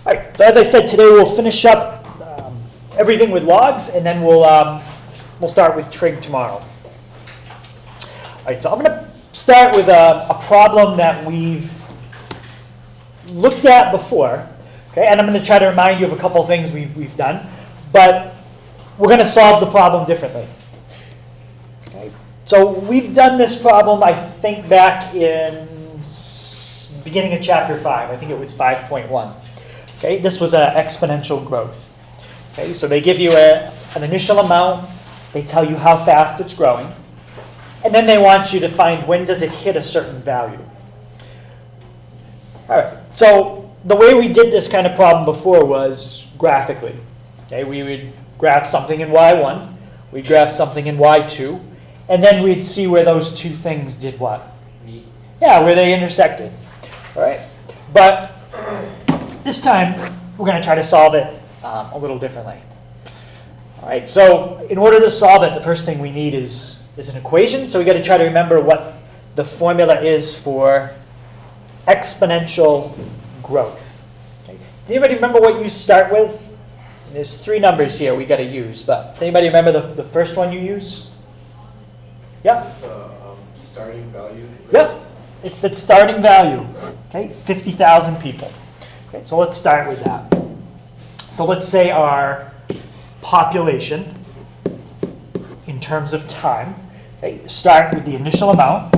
All right, so as I said, today we'll finish up everything with logs, and then we'll start with trig tomorrow. All right, so I'm going to start with a problem that we've looked at before, okay? And I'm going to try to remind you of a couple things we've done, but we're going to solve the problem differently. Okay? So we've done this problem, I think, back in beginning of chapter 5. I think it was 5.1. Okay, this was exponential growth. Okay, so they give you an initial amount, they tell you how fast it's growing, and then they want you to find when does it hit a certain value. All right, so the way we did this kind of problem before was graphically. Okay, we would graph something in y1, we'd graph something in y2, and then we'd see where those two things did what? Yeah, where they intersected. All right, but this time, we're going to try to solve it a little differently. All right, so in order to solve it, the first thing we need is an equation. So we've got to try to remember what the formula is for exponential growth. Okay. Does anybody remember what you start with? And there's 3 numbers here we got to use, but does anybody remember the first one you use? Yeah? Starting value. Yep, it's the starting value. Okay, 50,000 people. Okay, so let's start with that. So let's say our population in terms of time, okay, start with the initial amount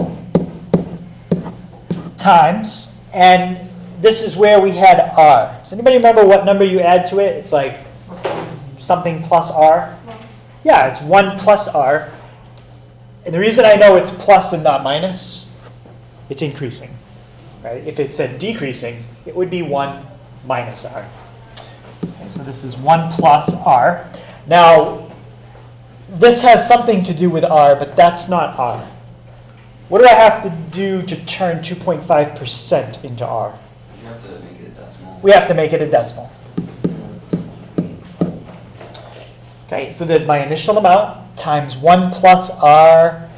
times, and this is where we had r. Does anybody remember what number you add to it? It's like something plus r? Yeah, it's 1 plus r. And the reason I know it's plus and not minus, it's increasing. Right? If it said decreasing, it would be 1 minus r. Okay, so this is 1 plus r. Now, this has something to do with r, but that's not r. What do I have to do to turn 2.5% into r? You have to make it a decimal. We have to make it a decimal. Okay, so there's my initial amount times 1 plus r.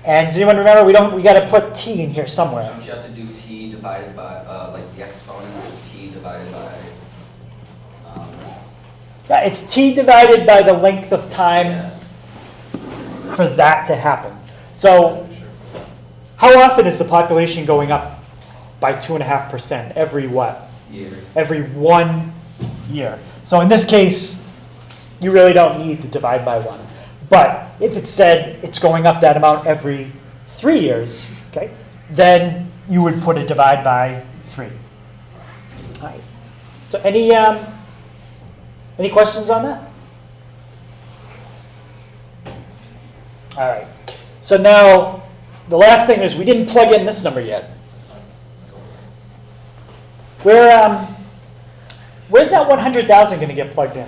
And does anyone remember, we got to put t in here somewhere. Don't you have to do t divided by, like the exponent is t divided by... Yeah, it's t divided by the length of time for that to happen. So how often is the population going up by 2.5%? Every what? Year. Every 1 year. So in this case, you really don't need to divide by 1. But if it said it's going up that amount every 3 years, okay, then you would put a divide by 3. All right. So any questions on that? All right. So now the last thing is we didn't plug in this number yet. Where's that 100,000 going to get plugged in?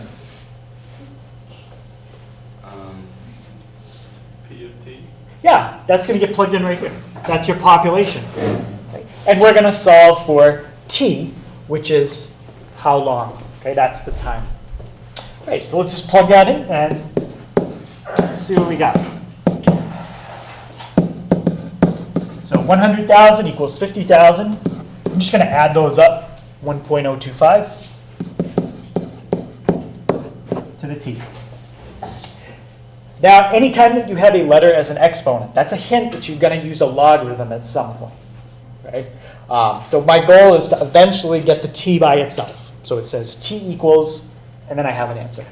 Yeah, that's going to get plugged in right here. That's your population. Okay. And we're going to solve for t, which is how long. Okay, that's the time. All right, so let's just plug that in and see what we got. So 100,000 equals 50,000. I'm just going to add those up, 1.025 to the t. Now, anytime that you have a letter as an exponent, that's a hint that you're going to use a logarithm at some point. Right? So my goal is to eventually get the t by itself. So it says t equals, and then I have an answer.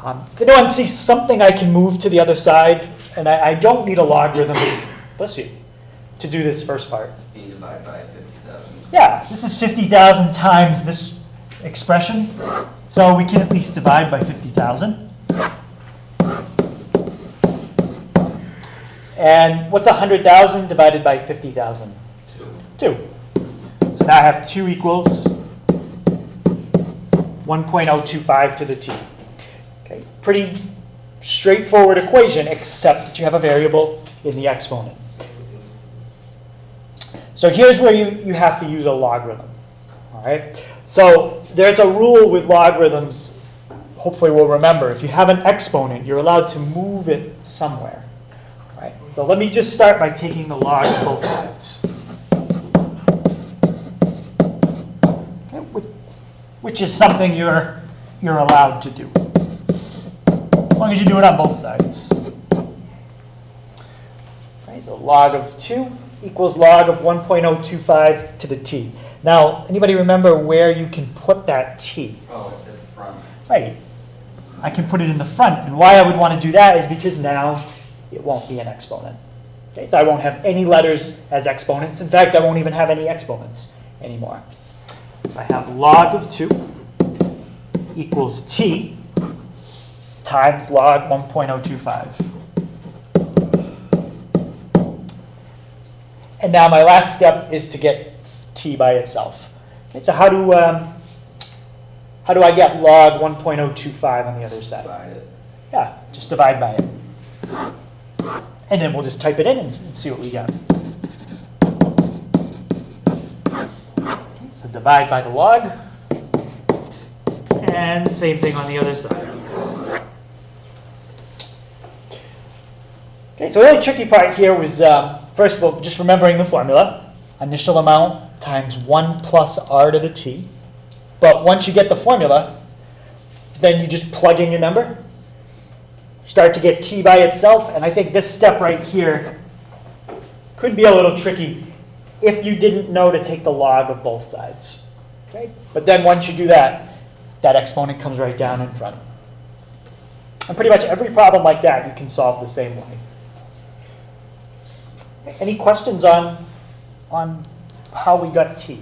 Does anyone see something I can move to the other side? And I don't need a logarithm, bless you, to do this first part. Can you divide by 50,000? Yeah, this is 50,000 times this expression. So we can at least divide by 50,000. And what's 100,000 divided by 50,000? 2. So now I have 2 equals 1.025 to the t. Okay, pretty straightforward equation, except that you have a variable in the exponent. So here's where you have to use a logarithm. All right. So there's a rule with logarithms. Hopefully we'll remember. If you have an exponent, you're allowed to move it somewhere. Right? So let me just start by taking the log of both sides. Okay, which is something you're allowed to do, as long as you do it on both sides. Okay, so log of 2 equals log of 1.025 to the t. Now, anybody remember where you can put that t? Oh, at the front. Right. I can put it in the front. And why I would want to do that is because now it won't be an exponent. Okay, so I won't have any letters as exponents. In fact, I won't even have any exponents anymore. So I have log of 2 equals t times log 1.025. And now my last step is to get t by itself. Okay, so how do I get log 1.025 on the other side? Divide it. Yeah, just divide by it. And then we'll just type it in and see what we get. Okay, so divide by the log. And same thing on the other side. Okay, so the really tricky part here was, first of all, just remembering the formula. Initial amount times 1 plus r to the t. But once you get the formula, then you just plug in your number. Start to get t by itself. And I think this step right here could be a little tricky if you didn't know to take the log of both sides. Okay? But then once you do that, that exponent comes right down in front. And pretty much every problem like that you can solve the same way. Any questions on how we got t?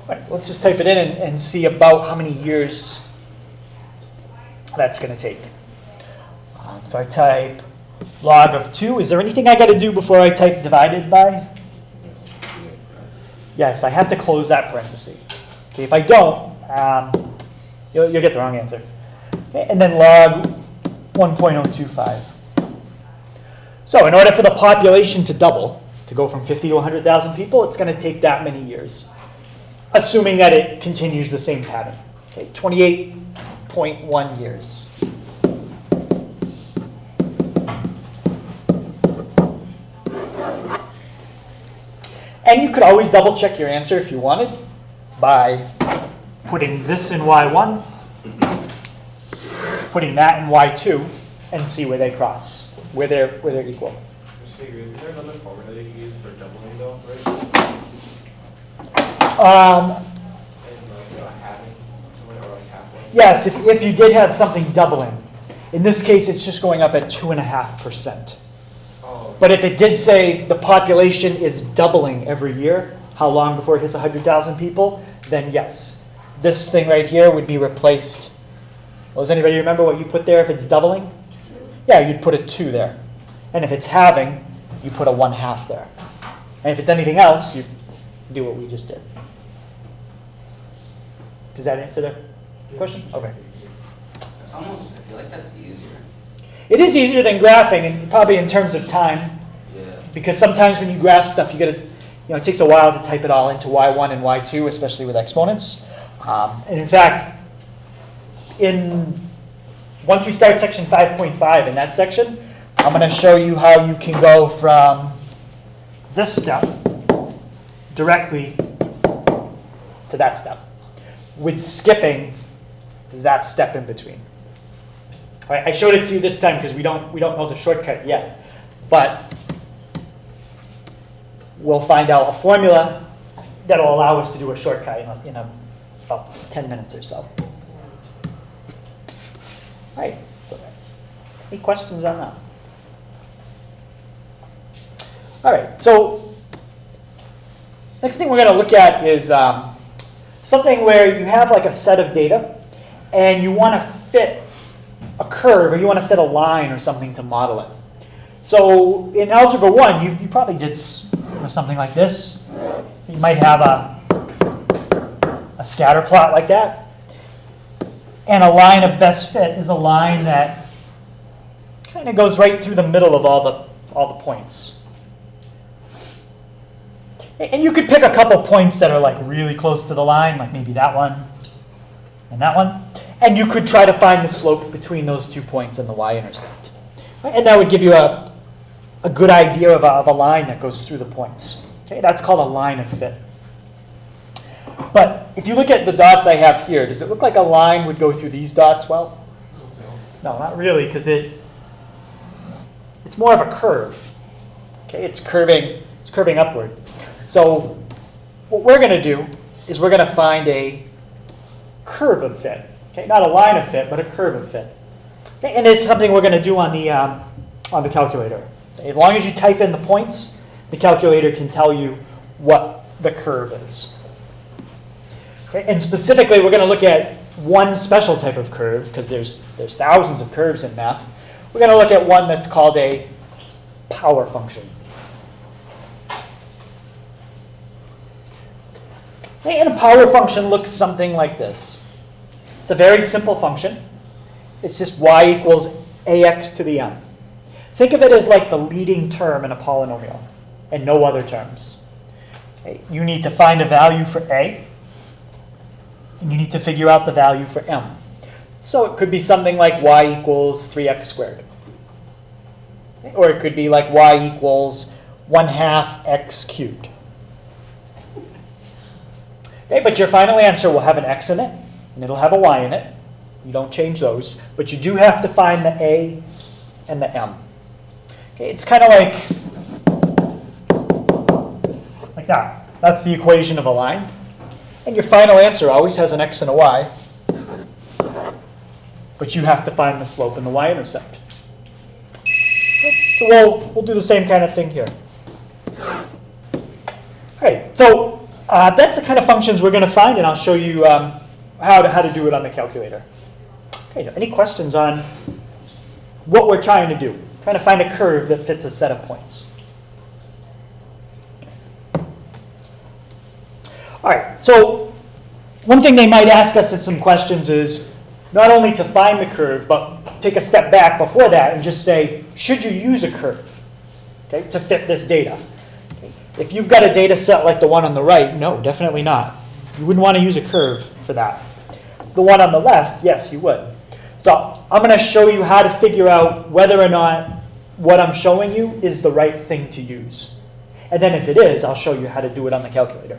Right, let's just type it in and see about how many years that's going to take. So I type log of 2. Is there anything I got to do before I type divided by? Yes, I have to close that parenthesis. Okay, if I don't, you'll get the wrong answer. Okay, and then log 1.025. So in order for the population to double, to go from 50 to 100,000 people, it's going to take that many years, assuming that it continues the same pattern. Okay, 28.1 years. And you could always double check your answer if you wanted by putting this in y1, putting that in y2, and see where they cross, where they're equal. Mr. Hager, isn't there another formula you can use for doubling though, right? And halving, or like halfway? Yes, if you did have something doubling. In this case, it's just going up at 2.5%. Oh, But if it did say the population is doubling every year, how long before it hits 100,000 people, then yes. This thing right here would be replaced. Well, does anybody remember what you put there if it's doubling? Yeah, you'd put a 2 there. And if it's halving, you put a 1/2 there. And if it's anything else, you do what we just did. Does that answer the question? Okay. It's almost, I feel like that's easier. It is easier than graphing, and probably in terms of time, Yeah. because sometimes when you graph stuff, you gotta, it takes a while to type it all into y1 and y2, especially with exponents. And in fact, once we start section 5.5 in that section, I'm going to show you how you can go from this step directly to that step, with skipping that step in between. All right, I showed it to you this time because we don't know the shortcut yet, but we'll find out a formula that'll allow us to do a shortcut in about 10 minutes or so. All right, so any questions on that? All right, so next thing we're going to look at is something where you have like a set of data and you want to fit a curve or you want to fit a line or something to model it. So in Algebra 1, you probably did something like this. You might have a scatter plot like that. And a line of best fit is a line that kind of goes right through the middle of all the points. And you could pick a couple points that are like really close to the line, like maybe that one and that one. And you could try to find the slope between those 2 points and the y-intercept. And that would give you a good idea of a line that goes through the points. Okay, that's called a line of fit. But if you look at the dots I have here, does it look like a line would go through these dots? Well, no, not really, because it's more of a curve. Okay, it's curving upward. So what we're going to do is we're going to find a curve of fit. Okay, not a line of fit, but a curve of fit. Okay, and it's something we're going to do on the calculator. As long as you type in the points, the calculator can tell you what the curve is. Okay, and specifically, we're going to look at one special type of curve, because there's thousands of curves in math. We're going to look at one that's called a power function. Okay, and a power function looks something like this. It's a very simple function. It's just y equals ax to the m. Think of it as like the leading term in a polynomial and no other terms. Okay, you need to find a value for a, and you need to figure out the value for m. So it could be something like y equals 3x squared. Okay, or it could be like y equals 1/2 x cubed. Okay, but your final answer will have an x in it, and it'll have a y in it. You don't change those, but you do have to find the a and the m. Okay, it's kind of like that. That's the equation of a line. And your final answer always has an x and a y, but you have to find the slope and the y-intercept. Okay, so we'll do the same kind of thing here. All right, so that's the kind of functions we're going to find, and I'll show you how to do it on the calculator. Okay, any questions on what we're trying to do? Trying to find a curve that fits a set of points. All right, so one thing they might ask us in some questions is not only to find the curve, but take a step back before that and just say, should you use a curve, okay, to fit this data? Okay. If you've got a data set like the one on the right, no, definitely not. You wouldn't want to use a curve for that. The one on the left, yes, you would. So I'm going to show you how to figure out whether or not what I'm showing you is the right thing to use. And then if it is, I'll show you how to do it on the calculator.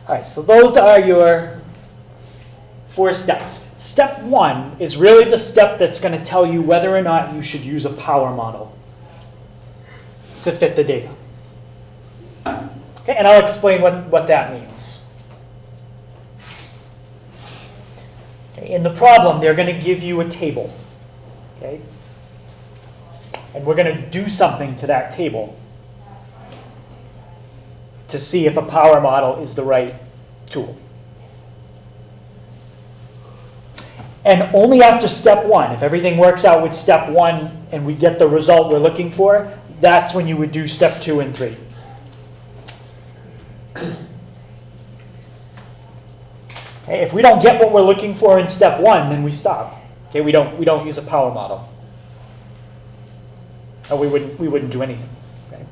All right, so those are your 4 steps. Step 1 is really the step that's going to tell you whether or not you should use a power model to fit the data. Okay, and I'll explain what that means. Okay, in the problem, they're going to give you a table. Okay? And we're going to do something to that table to see if a power model is the right tool. And only after step 1, if everything works out with step 1 and we get the result we're looking for, that's when you would do step 2 and 3. Okay, if we don't get what we're looking for in step 1, then we stop. Okay, we don't use a power model. Or we wouldn't do anything. Okay?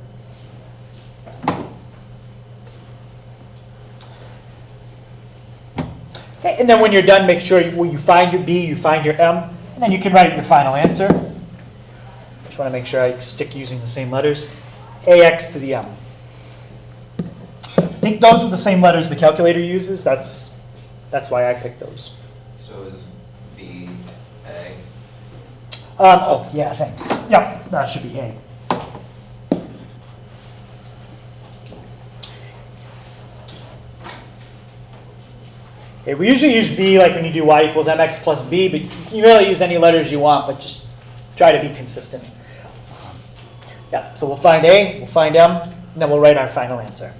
Okay, and then when you're done, make sure you find your B, you find your M, and then you can write your final answer. Just want to make sure I stick using the same letters. AX to the M. I think those are the same letters the calculator uses. That's why I picked those. So is B A? Oh, yeah, thanks. Yep, that should be A. Okay, we usually use B like when you do y equals mx plus b, but you can really use any letters you want, but just try to be consistent. Yeah, so we'll find A, we'll find M, and then we'll write our final answer.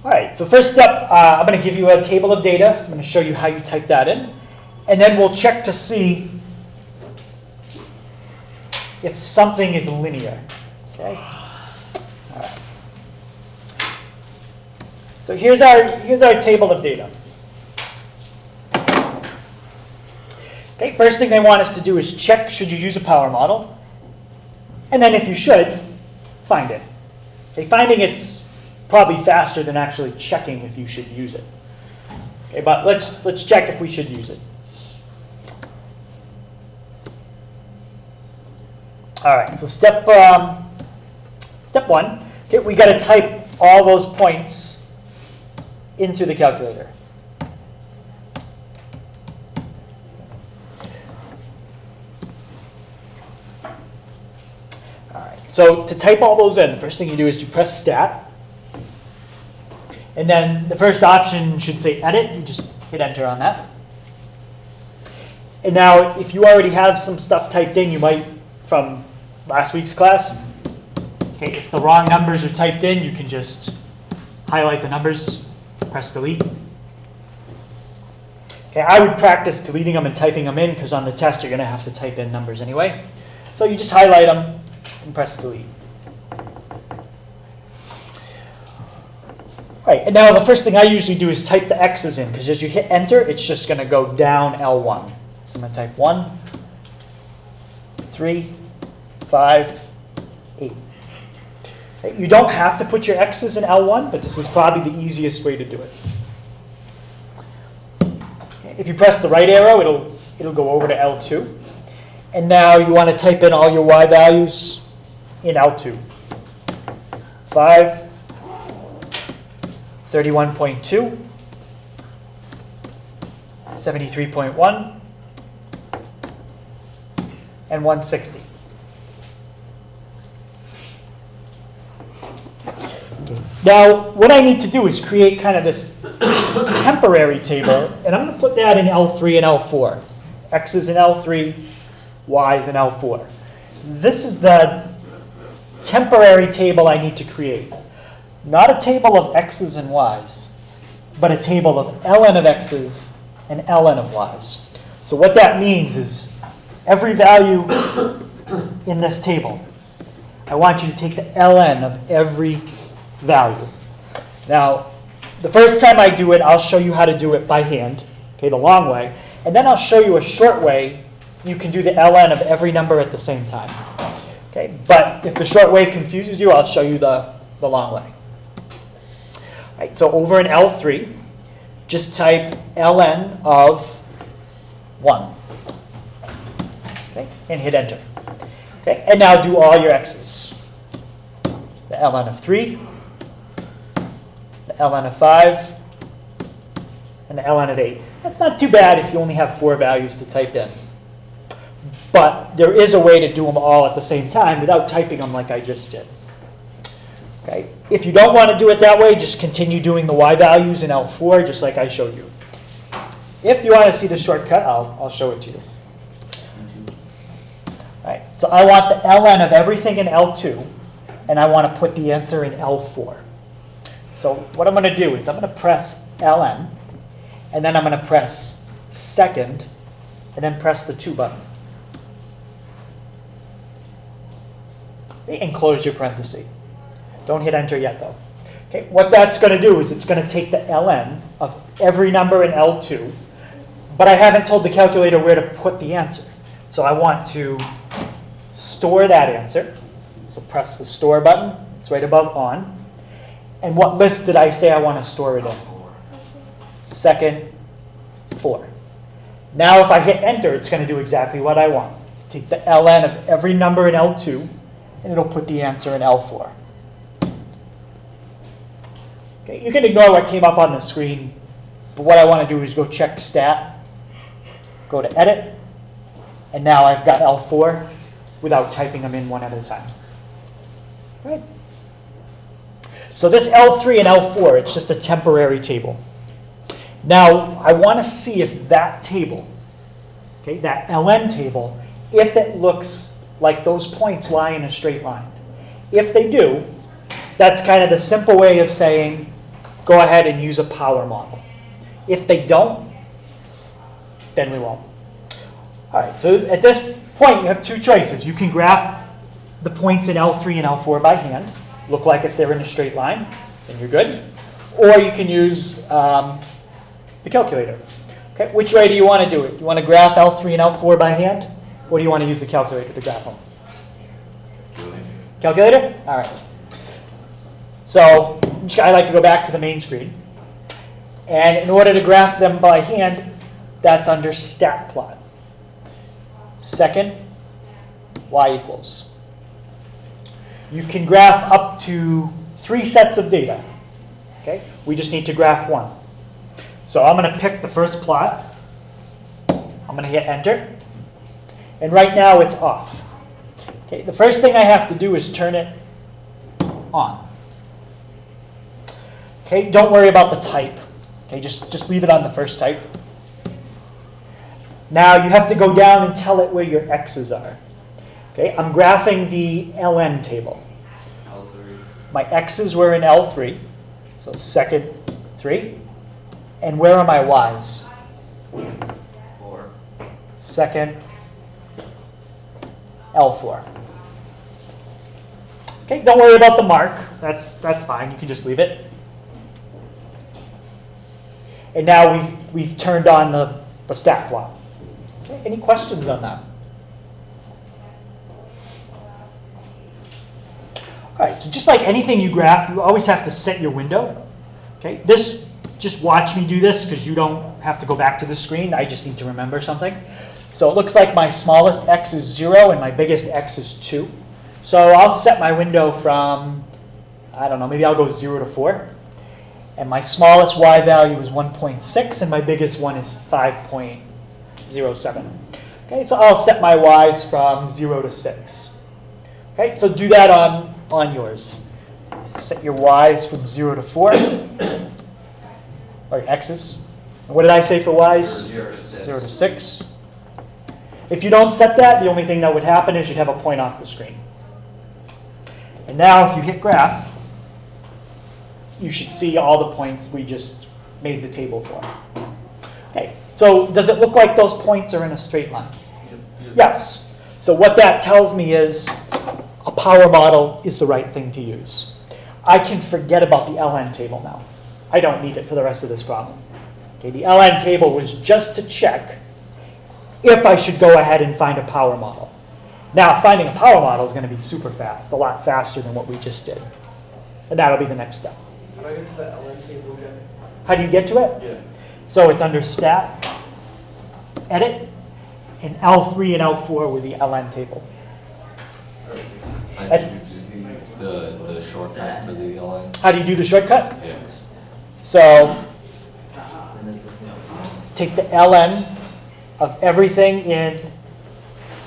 All right, so first step, I'm going to give you a table of data. I'm going to show you how you type that in. And then we'll check to see if something is linear. Okay? All right. So here's our table of data. Okay, first thing they want us to do is check should you use a power model. And then if you should, find it. Okay, finding it's probably faster than actually checking if you should use it. Okay, but let's check if we should use it. All right, so step one, okay, we got to type all those points into the calculator. All right, so to type all those in, the first thing you do is you press Stat. And then the first option should say Edit. You just hit Enter on that. And now, if you already have some stuff typed in, you might, from last week's class, okay, if the wrong numbers are typed in, you can just highlight the numbers, press Delete. Okay, I would practice deleting them and typing them in, because on the test you're going to have to type in numbers anyway. So you just highlight them and press Delete. Right, and now the first thing I usually do is type the x's in, because as you hit Enter, it's just going to go down L1. So I'm going to type 1, 3, 5, 8. Okay, you don't have to put your x's in L1, but this is probably the easiest way to do it. Okay, if you press the right arrow, it'll go over to L2. And now you want to type in all your y values in L2. 5, 31.2, 73.1, and 160. Now, what I need to do is create kind of this temporary table, and I'm going to put that in L3 and L4. X is in L3, Y is in L4. This is the temporary table I need to create. Not a table of x's and y's, but a table of ln of x's and ln of y's. So what that means is every value in this table, I want you to take the ln of every value. Now, the first time I do it, I'll show you how to do it by hand, okay, the long way, and then I'll show you a short way you can do the ln of every number at the same time. Okay, but if the short way confuses you, I'll show you the long way. Right, so over in L3, just type ln of 1. Okay, and hit Enter. Okay, and now do all your x's. The ln of 3, the ln of 5, and the ln of 8. That's not too bad if you only have 4 values to type in. But there is a way to do them all at the same time without typing them like I just did. Okay. If you don't want to do it that way, just continue doing the y values in L4, just like I showed you. If you want to see the shortcut, I'll show it to you. All right. So I want the ln of everything in L2, and I want to put the answer in L4. So what I'm going to do is I'm going to press ln, and then I'm going to press second, and then press the 2 button. And close your parenthesis. Don't hit Enter yet, though. Okay, what that's going to do is it's going to take the ln of every number in L2, but I haven't told the calculator where to put the answer. So I want to store that answer. So press the Store button. It's right above On. And what list did I say I want to store it in? Second, 4. Now if I hit Enter, it's going to do exactly what I want. Take the ln of every number in L2, and it'll put the answer in L4. Okay, you can ignore what came up on the screen, but what I want to do is go check Stat, go to Edit, and now I've got L4 without typing them in one at a time. Right. So this L3 and L4, it's just a temporary table. Now, I want to see if that table, okay, that ln table, if it looks like those points lie in a straight line. If they do, that's kind of the simple way of saying, go ahead and use a power model. If they don't, then we won't. All right, so at this point, you have 2 choices. You can graph the points in L3 and L4 by hand, look like if they're in a straight line, then you're good. Or you can use the calculator. Okay, which way do you want to do it? You want to graph L3 and L4 by hand? Or do you want to use the calculator to graph them? Calculator? All right. So I like to go back to the main screen. And in order to graph them by hand, that's under Stat Plot. Second, y equals. You can graph up to 3 sets of data. Okay? We just need to graph one. So I'm going to pick the first plot. I'm going to hit enter. And right now it's off. Okay, the first thing I have to do is turn it on. Okay, don't worry about the type. Okay, just leave it on the first type. Now you have to go down and tell it where your x's are. Okay, I'm graphing the ln table. L3. My x's were in L3, so second 3. And where are my y's? 4. Second L4. Okay, don't worry about the mark. That's fine. You can just leave it. And now we've turned on the stat plot. Okay, any questions on that? All right, so just like anything you graph, you always have to set your window. Okay, this, just watch me do this because you don't have to go back to the screen. I just need to remember something. So it looks like my smallest x is 0 and my biggest x is 2. So I'll set my window from, I don't know, maybe I'll go 0 to 4. And my smallest y value is 1.6 and my biggest one is 5.07. Okay, so I'll set my y's from 0 to 6. Okay, so do that on yours. Set your y's from 0 to 4, or your x's. And what did I say for y's? 0 to 6. 0 to 6. If you don't set that, the only thing that would happen is you'd have a point off the screen. And now if you hit graph, you should see all the points we just made the table for. Okay, so does it look like those points are in a straight line? Yep. Yes. So what that tells me is a power model is the right thing to use. I can forget about the ln table now. I don't need it for the rest of this problem. Okay, the ln table was just to check if I should go ahead and find a power model. Now, finding a power model is going to be super fast, a lot faster than what we just did. And that'll be the next step. How do I get to the ln table again? How do you get to it? Yeah. So it's under Stat, Edit, and L3 and L4 with the ln table. I did the shortcut for the ln. How do you do the shortcut? Yes. So take the ln of everything in,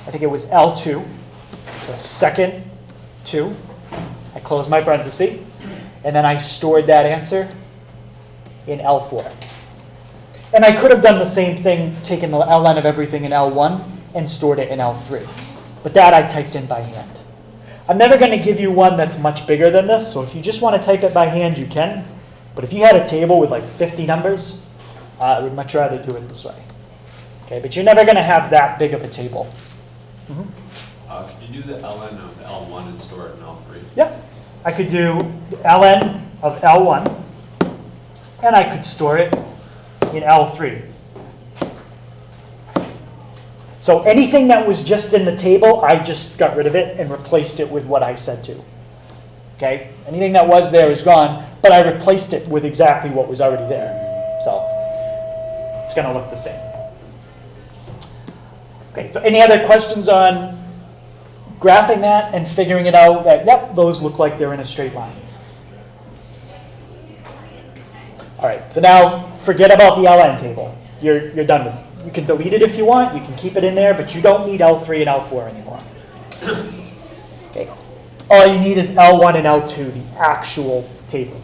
I think it was L2. So second 2. I close my parenthesis. And then I stored that answer in L4. And I could have done the same thing, taken the ln of everything in L1 and stored it in L3. But that I typed in by hand. I'm never going to give you one that's much bigger than this. So if you just want to type it by hand, you can. But if you had a table with like 50 numbers, I would much rather do it this way. Okay, but you're never going to have that big of a table. Could you do the ln of L1 and store it in L3? Yeah. I could do the ln of L1, and I could store it in L3. So anything that was just in the table, I just got rid of it and replaced it with what I said to. Okay? Anything that was there is gone, but I replaced it with exactly what was already there. So it's going to look the same. Okay, so any other questions on graphing that and figuring it out that, yep, those look like they're in a straight line? All right, so now forget about the ln table. You're done with it. You can delete it if you want. You can keep it in there, but you don't need L3 and L4 anymore. Okay. All you need is L1 and L2, the actual table.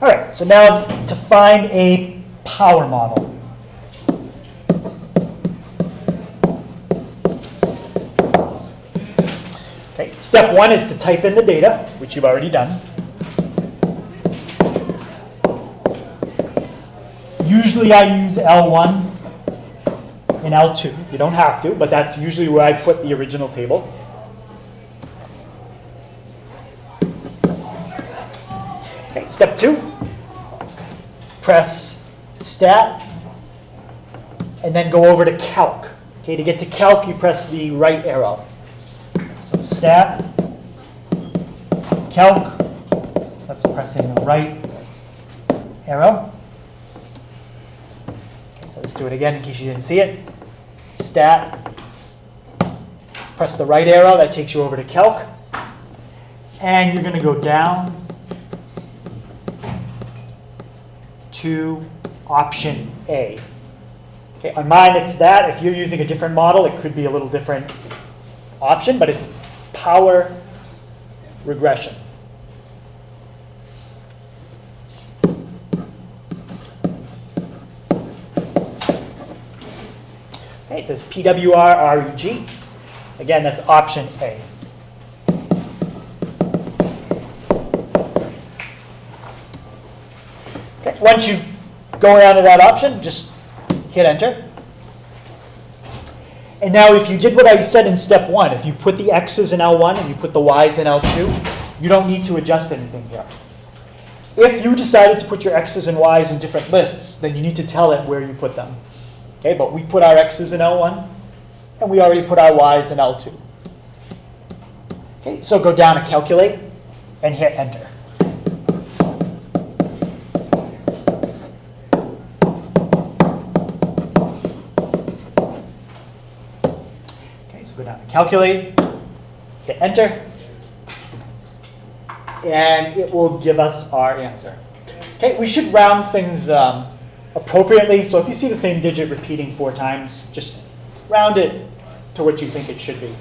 All right, so now to find a power model. Okay, step 1 is to type in the data, which you've already done. Usually I use L1 and L2. You don't have to, but that's usually where I put the original table. Okay, step 2. Press Stat, and then go over to Calc. Okay, to get to Calc, you press the right arrow. So Stat, Calc, that's pressing the right arrow. Okay, so let's do it again in case you didn't see it. Stat, Press the right arrow, that takes you over to calc. And you're going to go down to option A. Okay, on mine it's that. If you're using a different model, it could be a little different option, but it's power regression. Okay, it says PWR-REG. Again, that's option A. Okay, once you go down to that option, just hit enter. And now if you did what I said in step 1, if you put the x's in L1 and you put the y's in L2, you don't need to adjust anything here. If you decided to put your x's and y's in different lists, then you need to tell it where you put them. Okay, but we put our x's in L1, and we already put our y's in L2. Okay, so go down to calculate and hit enter. Okay, so go down to calculate, hit enter, and it will give us our answer. Okay, we should round things appropriately. So if you see the same digit repeating 4 times, just round it to what you think it should be.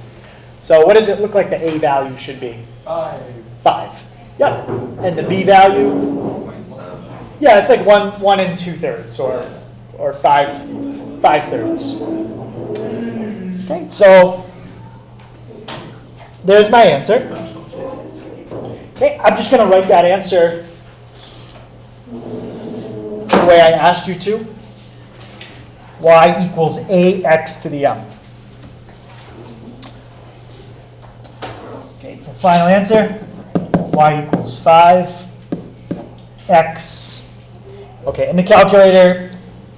So what does it look like the A value should be? 5. Yep. And the B value? 0.7. Yeah, it's like 1 2/3 or 5/3. Okay, so there's my answer. Okay, I'm just going to write that answer the way I asked you to. Y equals AX to the M. Okay, it's the final answer. Y equals 5. X. Okay, and the calculator,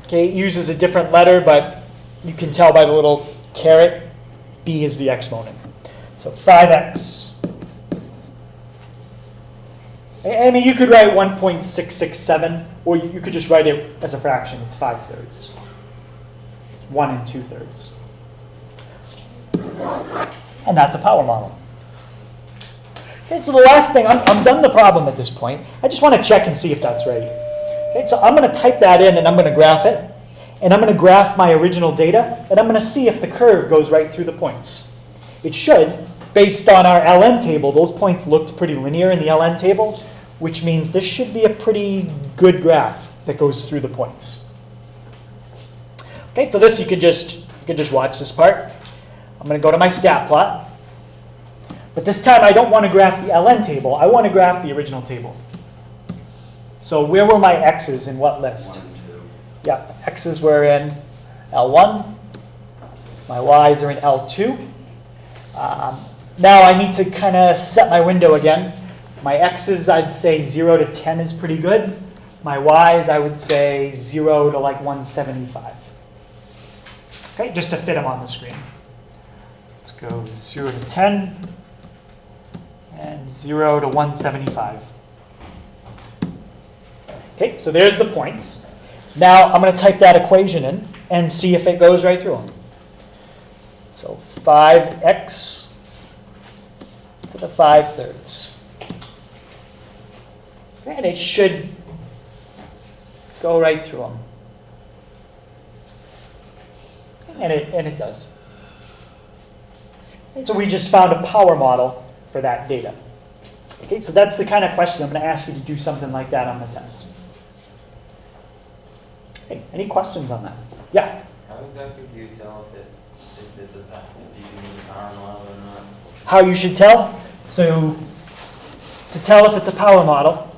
okay, it uses a different letter, but you can tell by the little caret, B is the exponent. So 5x. I mean, you could write 1.667, or you could just write it as a fraction. It's 5/3. 1 2/3. And that's a power model. Okay, so the last thing, I'm done the problem at this point. I just want to check and see if that's right. Okay, so I'm going to type that in, and I'm going to graph it. And I'm going to graph my original data, and I'm going to see if the curve goes right through the points. It should. Based on our LN table, those points looked pretty linear in the LN table, which means this should be a pretty good graph that goes through the points. Okay, so this you can just watch this part. I'm going to go to my stat plot. But this time I don't want to graph the LN table. I want to graph the original table. So where were my x's in what list? 1, 2. Yeah, x's were in L1. My y's are in L2. Now I need to kind of set my window again. My x's, I'd say 0 to 10 is pretty good. My y's, I would say 0 to like 175. Okay, just to fit them on the screen. Let's go 0 to 10 and 0 to 175. Okay, so there's the points. Now I'm going to type that equation in and see if it goes right through them. So 5x to the 5/3. And it should go right through them. And it does. And so we just found a power model for that data. Okay, so that's the kind of question I'm going to ask you to do something like that on the test. Hey, any questions on that? Yeah? How exactly do you tell if it's a if you can use a power model or not? How you should tell? So to tell if it's a power model,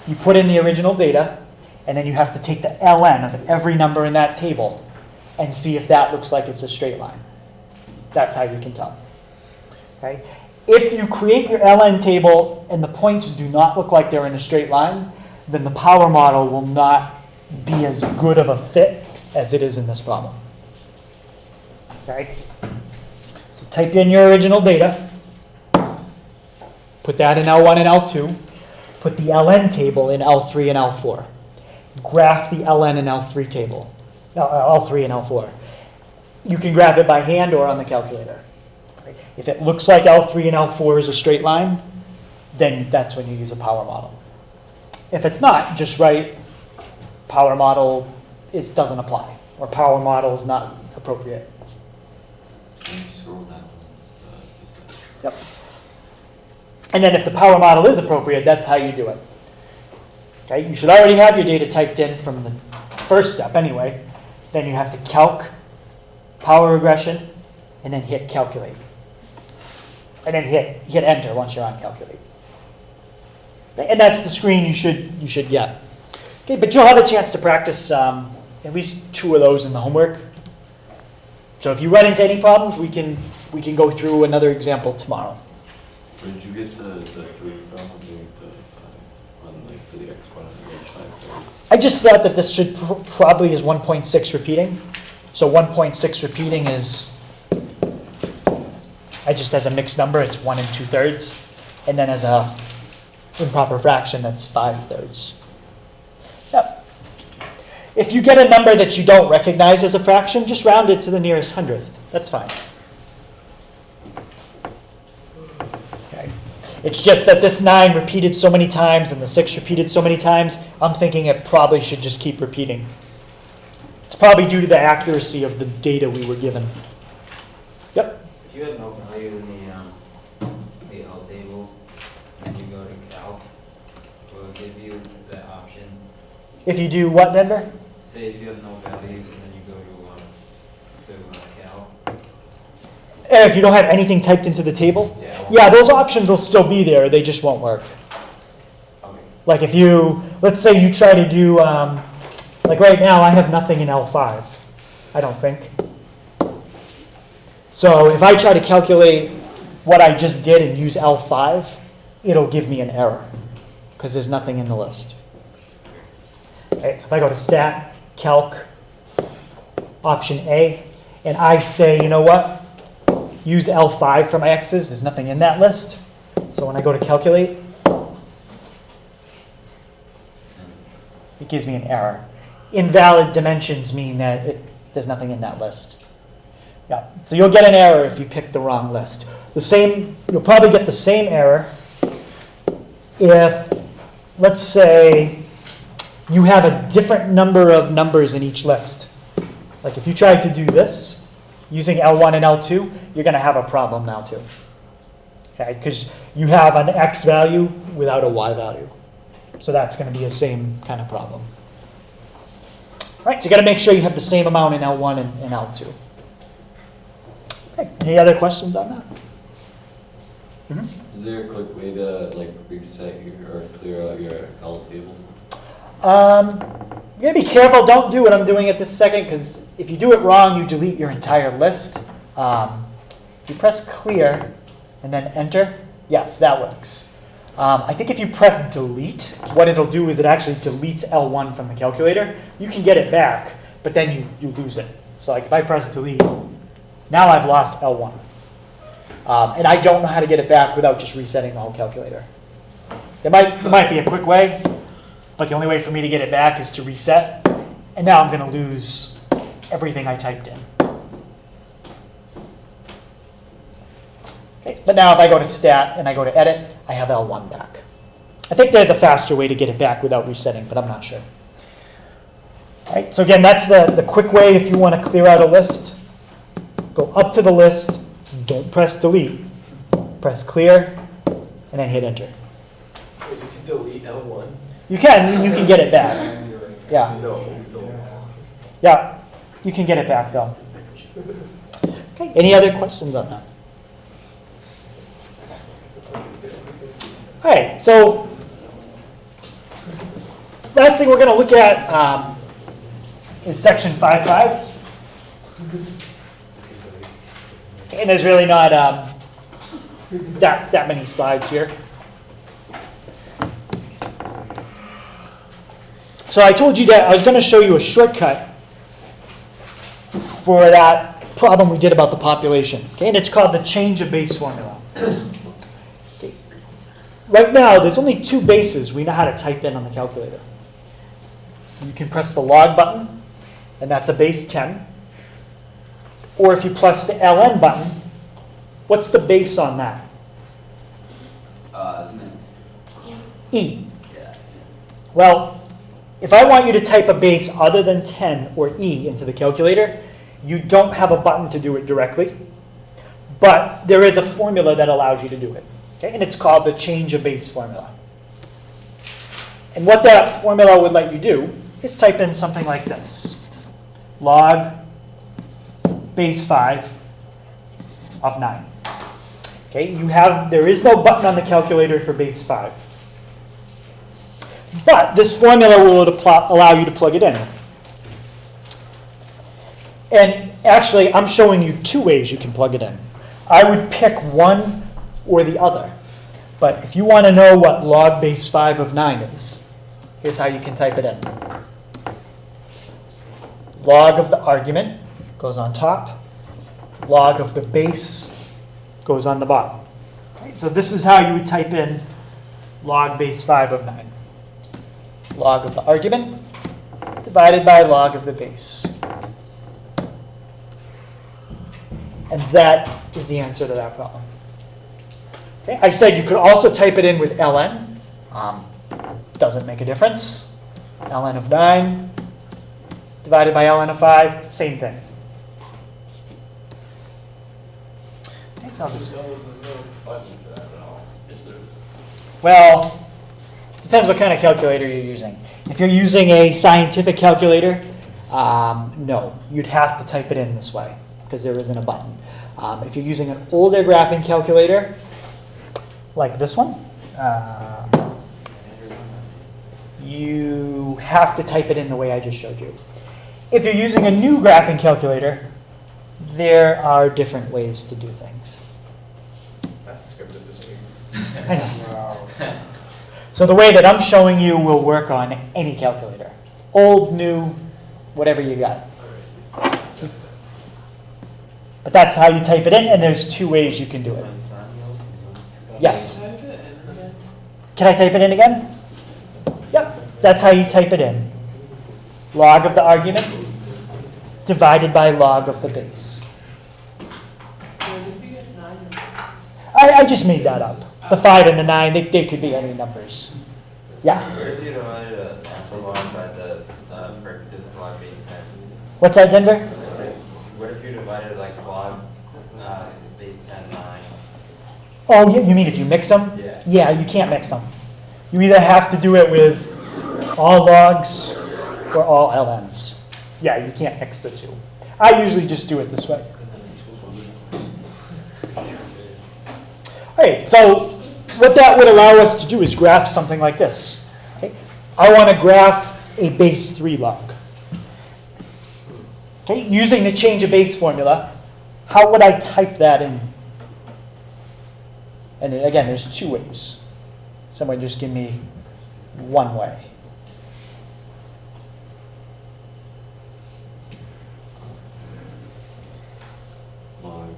you put in the original data, and then you have to take the ln of every number in that table and see if that looks like it's a straight line. That's how you can tell. Okay? If you create your ln table and the points do not look like they're in a straight line, then the power model will not be as good of a fit as it is in this problem. Okay? So type in your original data. Put that in L1 and L2. Put the ln table in L3 and L4. Graph the ln and L3 table, L3 and L4. You can graph it by hand or on the calculator. If it looks like L3 and L4 is a straight line, then that's when you use a power model. If it's not, just write power model doesn't apply, or power model is not appropriate. Can you scroll down? Yep. And then if the power model is appropriate, that's how you do it. Okay, you should already have your data typed in from the first step anyway. Then you have to calc, power regression, and then hit calculate. And then hit enter once you're on calculate. Okay, and that's the screen you should get. Okay, but you'll have a chance to practice at least 2 of those in the homework. So if you run into any problems, we can go through another example tomorrow. Where did you get the 3 from? I think for the exponent. I just thought that this should probably is 1.6 repeating. So 1.6 repeating is, just as a mixed number, it's 1 2/3. And then as a improper fraction, that's 5/3. Yep. If you get a number that you don't recognize as a fraction, just round it to the nearest hundredth. That's fine. Okay. It's just that this 9 repeated so many times and the 6 repeated so many times, I'm thinking it probably should just keep repeating. It's probably due to the accuracy of the data we were given. Yep. If you had no value in the L table, and you go to calc, will it give you the option? If you do what, Denver? Say if you have no values, and then you go to calc. If you don't have anything typed into the table? Yeah, those options will still be there. They just won't work. Okay. Like if you, let's say you try to do, like right now I have nothing in L5, I don't think. So if I try to calculate what I just did and use L5, it'll give me an error because there's nothing in the list. Okay, so if I go to stat, calc, option A, and I say, you know what? Use L5 for my x's. There's nothing in that list. So when I go to calculate, it gives me an error. Invalid dimensions mean that there's nothing in that list. Yeah. So you'll get an error if you pick the wrong list. You'll probably get the same error if, let's say, you have a different number of numbers in each list. Like if you tried to do this using L1 and L2, you're going to have a problem now too. Okay, because you have an x value without a y value. So that's going to be the same kind of problem. All right, so you got to make sure you have the same amount in L1 and L2. Okay, any other questions on that? Mm-hmm. Is there a quick way to reset or clear out your L table? You gotta be careful. Don't do what I'm doing at this second, because if you do it wrong, you delete your entire list. If you press clear and then enter, yes, that works. I think if you press delete, what it'll do is it actually deletes L1 from the calculator. You can get it back, but then you lose it. So like if I press delete, now I've lost L1. And I don't know how to get it back without just resetting the whole calculator. There might be a quick way, but the only way for me to get it back is to reset. And now I'm going to lose everything I typed in. Okay, but now if I go to stat and I go to edit, I have L1 back. I think there's a faster way to get it back without resetting, but I'm not sure. All right, so again, that's the quick way if you want to clear out a list. Go up to the list, don't press delete. Press clear, and then hit enter. So you can delete L1? You can get it back. Yeah. Yeah, you can get it back though. Okay, any other questions on that? All right, so last thing we're going to look at is section 5.5. And there's really not that many slides here. So I told you that I was going to show you a shortcut for that problem we did about the population. Okay, and it's called the change of base formula. Okay. Right now, there's only 2 bases we know how to type in on the calculator. You can press the log button, and that's a base 10. Or if you press the ln button, What's the base on that? Isn't it? E. Yeah. Well, if I want you to type a base other than 10 or E into the calculator, you don't have a button to do it directly, but there is a formula that allows you to do it. Okay? And it's called the change of base formula. And what that formula would let you do is type in something like this. Log base 5 of 9. Okay, there is no button on the calculator for base 5. But this formula will allow you to plug it in. And actually, I'm showing you two ways you can plug it in. I would pick one or the other. But if you want to know what log base 5 of 9 is, here's how you can type it in. Log of the argument goes on top. Log of the base goes on the bottom. Okay, so this is how you would type in log base 5 of 9. Log of the argument divided by log of the base. And that is the answer to that problem. Okay, I said you could also type it in with ln. Doesn't make a difference. Ln of 9 divided by ln of 5, same thing. Okay, so I'll just, There's no button for that at all, is there? well, depends what kind of calculator you're using. If you're using a scientific calculator, no, you'd have to type it in this way because there isn't a button. If you're using an older graphing calculator, like this one, you have to type it in the way I just showed you. If you're using a new graphing calculator, there are different ways to do things. That's descriptive, isn't it? I know. So the way that I'm showing you will work on any calculator. Old, new, whatever you got. But that's how you type it in, and there's two ways you can do it. Yes. Can I type it in again? Yep. That's how you type it in. Log of the argument divided by log of the base. I just made that up. The 5 and the 9, they could be any numbers. Yeah. Where if you divided a natural log by the just log base 10? What's that, Denver? I said, what if you divided like log base 10 9? Oh, you mean if you mix them? Yeah. Yeah, you can't mix them. You either have to do it with all logs or all ln's. Yeah, you can't mix the two. I usually just do it this way. All right, so what that would allow us to do is graph something like this. Okay? I want to graph a base 3 log. Okay? Using the change of base formula, how would I type that in? And again, there's two ways. Someone just give me one way. Log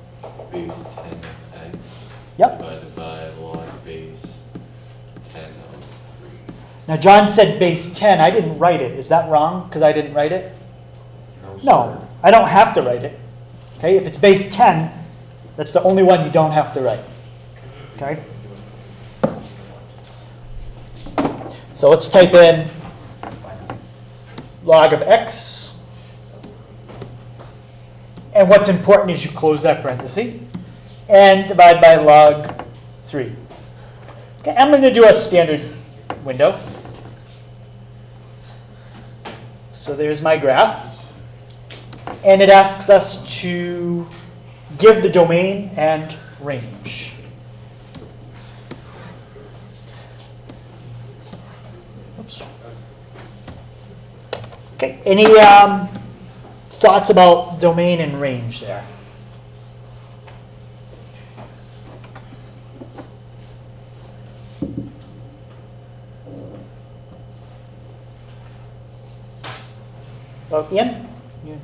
base 10 of x Yep. divided by log base 10 of 3. Now, John said base 10. I didn't write it. Is that wrong because I didn't write it? No, I don't have to write it. Okay, if it's base 10, that's the only one you don't have to write. Okay? So let's type in log of x. And what's important is you close that parenthesis and divide by log 3. Okay, I'm going to do a standard window. So there's my graph. And it asks us to give the domain and range. Oops. Okay, any thoughts about domain and range there? Well, Ian, you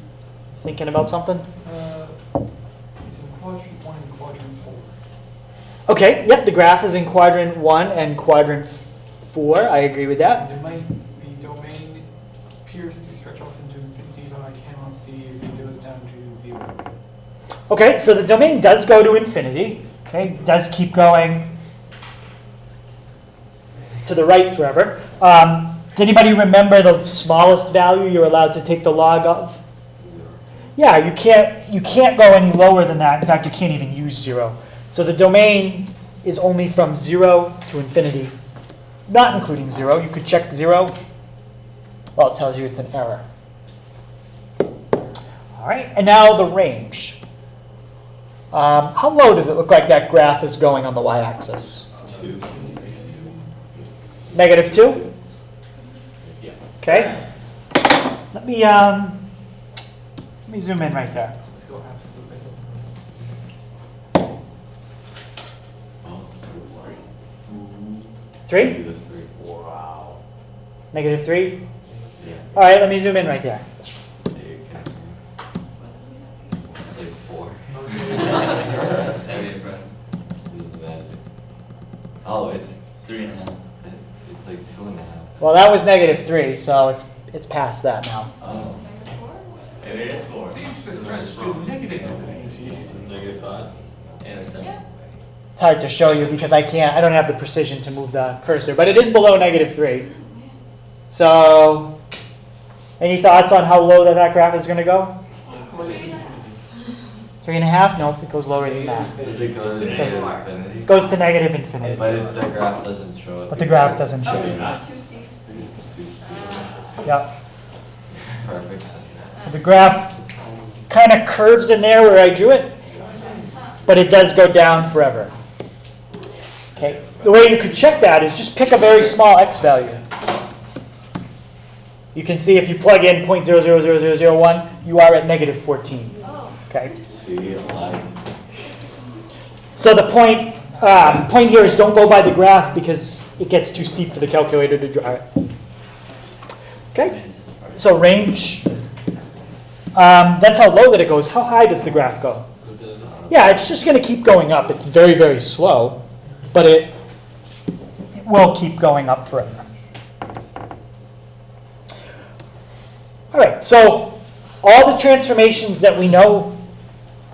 thinking about something? It's in quadrant 1 and quadrant 4. Okay, yep, the graph is in quadrant 1 and quadrant 4. I agree with that. There might be domain appears to stretch off into infinity, but I cannot see if it goes down to 0. Okay, so the domain does go to infinity. Okay, does keep going to the right forever. Does anybody remember the smallest value you're allowed to take the log of? Yeah, you can't go any lower than that. In fact, you can't even use 0. So the domain is only from 0 to infinity, not including 0. You could check 0. Well, it tells you it's an error. All right, and now the range. How low does it look like that graph is going on the y-axis? 2. -2? Yeah. Okay. Let me zoom in right there. Let's go absolute. Oh, it was 3? Maybe there's 3. Wow. -3? Yeah. All right, let me zoom in right there. Yeah, you can. It's like 4. That'd be impressive. This is magic. Oh, it's 3.5. it's like 2.5. Well, that was -3, so it's past that now. Oh. Maybe it is 4. Seems to stretch to negative infinity. -5. And it's 7. It's hard to show you because I don't have the precision to move the cursor, but it is below -3. So, any thoughts on how low that graph is going to go? 3.5? Nope, it goes lower than that. Does it go to negative infinity? It goes to -infinity. But the graph doesn't show it. But the graph doesn't show Oh, it. is it too steep? It's too steep. Yep. Makes perfect sense. So the graph kind of curves in there where I drew it, but it does go down forever. Okay. The way you could check that is just pick a very small x value. You can see if you plug in 0.000001, you are at -14. Oh. Okay. See, it lied. So the point here is don't go by the graph because it gets too steep for the calculator to draw it. Okay. So range. That's how low that it goes. How high does the graph go? Yeah, it's just going to keep going up. It's very, very slow, but it will keep going up forever. All right, so all the transformations that we know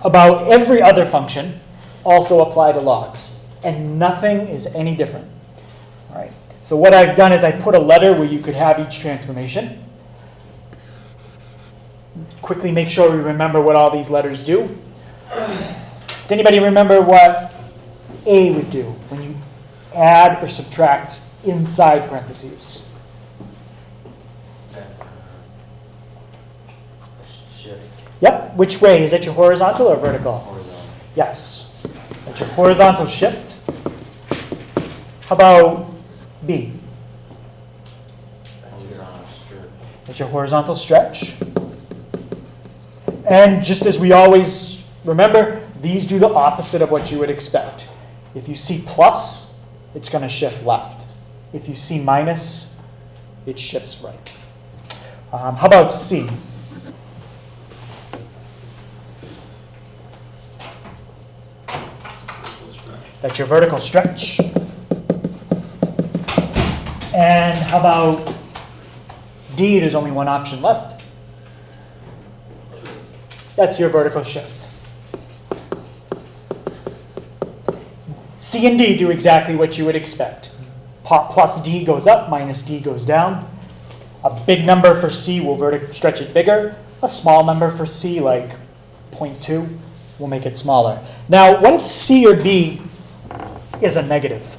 about every other function also apply to logs, and nothing is any different. All right, so what I've done is I put a letter where you could have each transformation. Quickly make sure we remember what all these letters do. Does anybody remember what A would do when you add or subtract inside parentheses? Shift Yep. Which way? Is that your horizontal or vertical? horizontal. Yes. That's your horizontal shift. How about B? Horizontal strip. That's your horizontal stretch. And just as we always remember, these do the opposite of what you would expect. If you see plus, it's going to shift left. If you see minus, it shifts right. How about C? That's your vertical stretch. And how about D? There's only one option left. That's your vertical shift. C and D do exactly what you would expect. Plus D goes up, minus D goes down. A big number for C will stretch it bigger. A small number for C, like 0.2, will make it smaller. Now, what if C or B is a negative?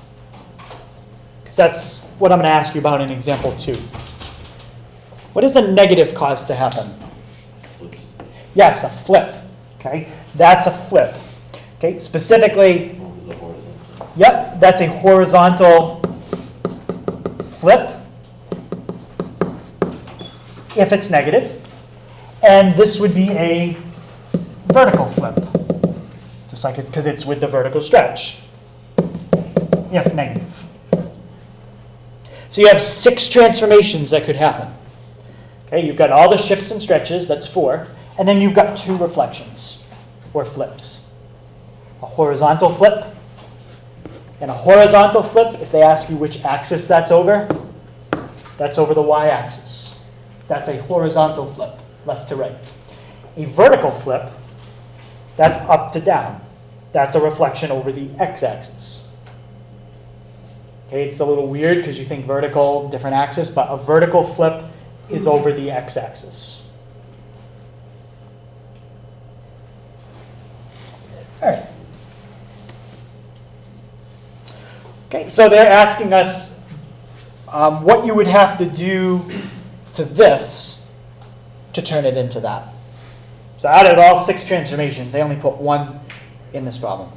Because that's what I'm going to ask you about in example 2. What does a negative cause to happen? Yes, a flip. Okay, that's a flip. Okay, specifically, yep, that's a horizontal flip if it's negative, and this would be a vertical flip, just like it, because it's with the vertical stretch, if negative. So you have 6 transformations that could happen. Okay, you've got all the shifts and stretches, that's 4. And then you've got 2 reflections, or flips. A horizontal flip, and a horizontal flip, if they ask you which axis that's over the y-axis. That's a horizontal flip, left to right. A vertical flip That's up to down. That's a reflection over the x-axis. Okay, it's a little weird because you think vertical, different axis, but a vertical flip is over the x-axis. All right. Okay, so they're asking us what you would have to do to this to turn it into that. So out of all 6 transformations, they only put 1 in this problem.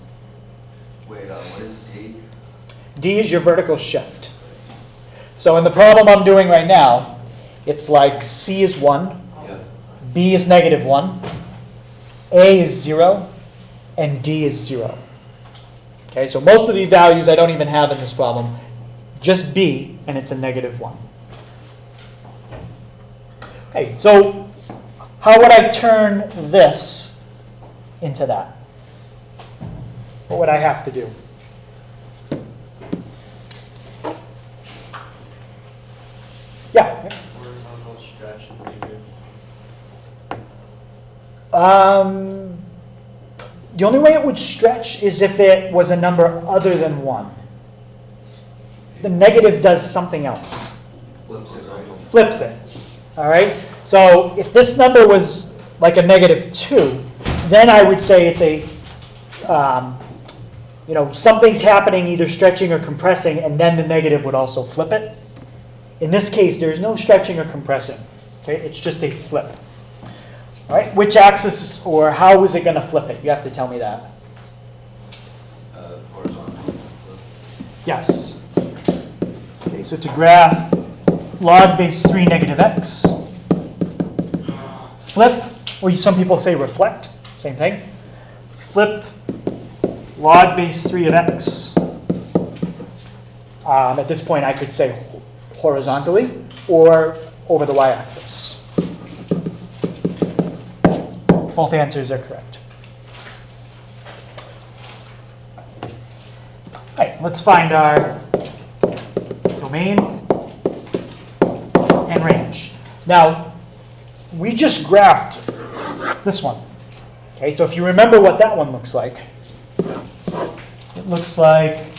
Wait, what is D? D is your vertical shift. So in the problem I'm doing right now, it's like C is 1, Yeah. B is -1, A is 0, and D is 0. Okay, so most of these values I don't even have in this problem. Just B, and it's a -1. Okay, so how would I turn this into that? What would I have to do? Yeah. Horizontal stretch and negative. The only way it would stretch is if it was a number other than 1. The negative does something else. Flips it, right? Flips it. All right? So if this number was like a -2, then I would say it's a, something's happening, either stretching or compressing, and then the negative would also flip it. In this case, there's no stretching or compressing. Okay? It's just a flip. All right? Which axis or how is it going to flip it? You have to tell me that. Horizontal. Yes. Okay, so to graph log base 3 -x, flip, or some people say reflect, same thing. Flip log base 3 of x. At this point, I could say horizontally or over the y-axis. Both answers are correct. All right, let's find our domain and range. Now, we just graphed this one. Okay, so if you remember what that one looks like, it looks like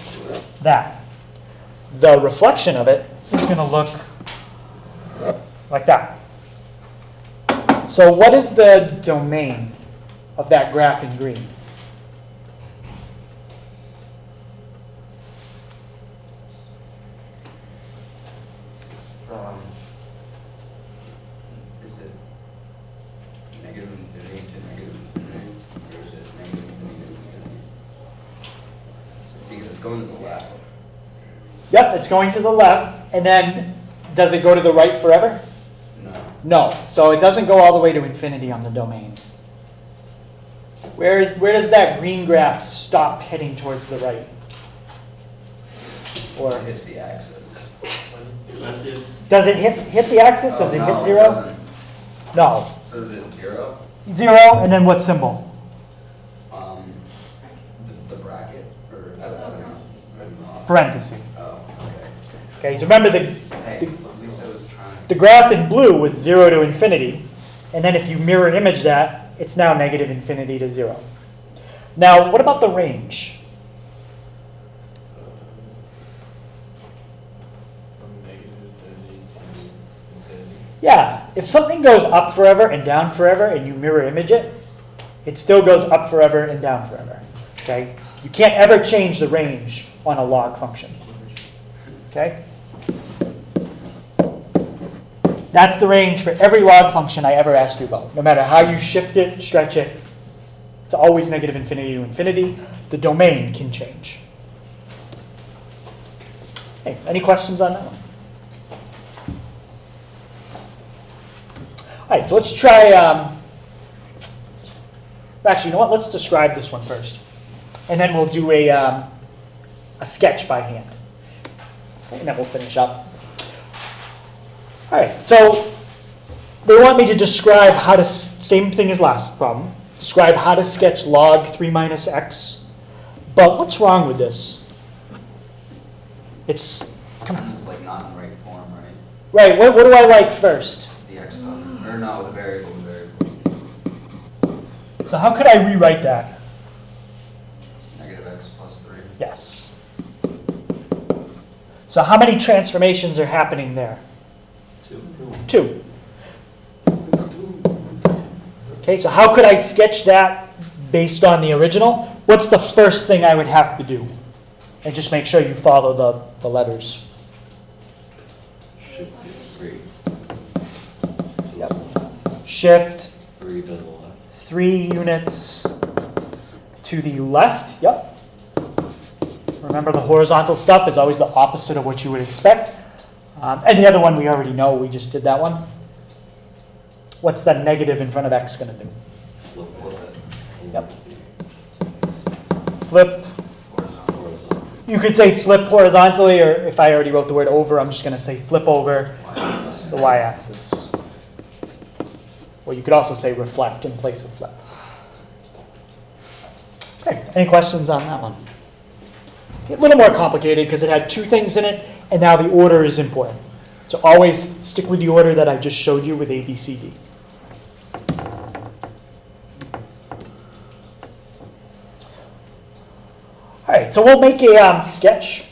that. The reflection of it is going to look like that. So what is the domain of that graph in green? From, is it negative infinity to negative infinity, or is it negative infinity to infinity? Because it's going to the left. Yep, it's going to the left, and then does it go to the right forever? No. No, so it doesn't go all the way to infinity on the domain. Where does that green graph stop heading towards the right? Or It hits the axis. does it hit the axis? Does Oh, it no, hit 0? doesn't. No. So is it 0? 0, and then what symbol? The bracket, or I don't know. Parenthesis. Oh, okay. Okay, so remember Hey, at least I was trying. the graph in blue was 0 to infinity, and then if you mirror image that, it's now negative infinity to 0. Now, what about the range? From negative infinity to infinity. Yeah, if something goes up forever and down forever and you mirror image it, it still goes up forever and down forever. Okay? You can't ever change the range on a log function. Okay? That's the range for every log function I ever asked you about. No matter how you shift it, stretch it, it's always negative infinity to infinity. The domain can change. Hey, any questions on that one? All right, so let's try, actually, you know what? Let's describe this one first. And then we'll do a sketch by hand. Okay, and then we'll finish up. All right, so they want me to describe how to, same thing as last problem, describe how to sketch log 3 minus x. But what's wrong with this? It's, Like not in right form, right? right, what do I like first? The exponent, or no, the variable. So how could I rewrite that? Negative x plus 3. Yes. So how many transformations are happening there? 2. Okay, so how could I sketch that based on the original? What's the first thing I would have to do? And just make sure you follow the letters. Shift 3. Yep. Shift 3 to the left. 3 units to the left. Yep. Remember, the horizontal stuff is always the opposite of what you would expect. And the other one we already know. We just did that one. What's the negative in front of x going to do? Flip it. Yep. Flip. Horizontal. You could say flip horizontally, or if I already wrote the word over, I'm just going to say flip over the y-axis. Or you could also say reflect in place of flip. Okay, any questions on that one? A little more complicated because it had 2 things in it, and now the order is important. So always stick with the order that I just showed you with A, B, C, D. All right, so we'll make a sketch.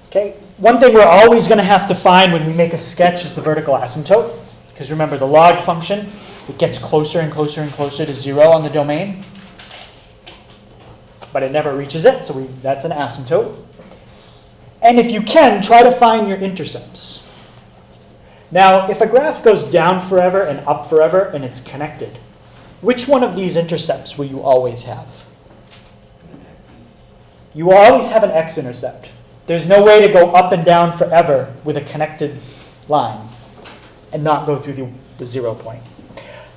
Okay, one thing we're always going to have to find when we make a sketch is the vertical asymptote. Because remember, the log function, it gets closer and closer and closer to 0 on the domain. But it never reaches it, so that's an asymptote. And if you can, try to find your intercepts. Now, if a graph goes down forever and up forever and it's connected, which one of these intercepts will you always have? You will always have an x-intercept. There's no way to go up and down forever with a connected line and not go through the 0 point.